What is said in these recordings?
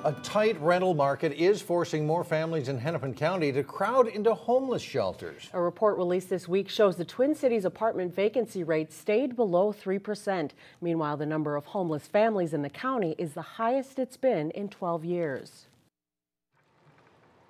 A tight rental market is forcing more families in Hennepin County to crowd into homeless shelters. A report released this week shows the Twin Cities apartment vacancy rate stayed below 3%. Meanwhile, the number of homeless families in the county is the highest it's been in 12 years.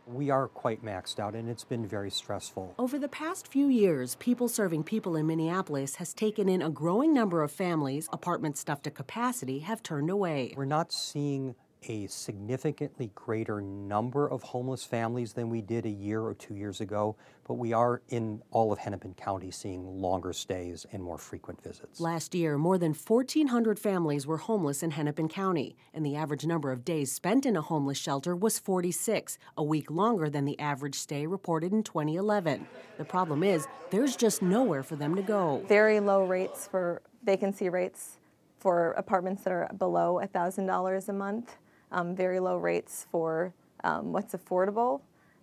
We are quite maxed out, and it's been very stressful. Over the past few years, People Serving People in Minneapolis has taken in a growing number of families apartments stuffed to capacity have turned away. We're not seeing a significantly greater number of homeless families than we did a year or 2 years ago, but we are in all of Hennepin County seeing longer stays and more frequent visits. Last year, more than 1,400 families were homeless in Hennepin County, and the average number of days spent in a homeless shelter was 46, a week longer than the average stay reported in 2011. The problem is, there's just nowhere for them to go. Very low rates for vacancy rates for apartments that are below $1,000 a month. Very low rates for what's affordable.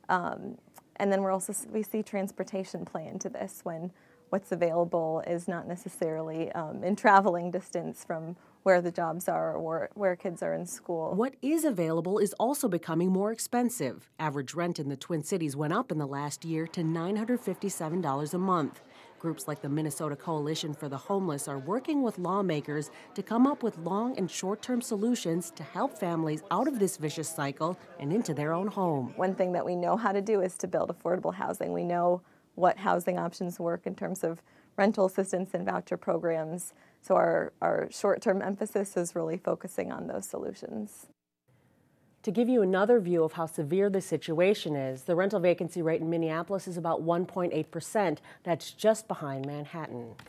And then we see transportation play into this when what's available is not necessarily in traveling distance from where the jobs are or where kids are in school. What is available is also becoming more expensive. Average rent in the Twin Cities went up in the last year to $957 a month. Groups like the Minnesota Coalition for the Homeless are working with lawmakers to come up with long and short-term solutions to help families out of this vicious cycle and into their own home. One thing that we know how to do is to build affordable housing. We know what housing options work in terms of rental assistance and voucher programs. So our short-term emphasis is really focusing on those solutions. To give you another view of how severe the situation is, the rental vacancy rate in Minneapolis is about 1.8%. That's just behind Manhattan.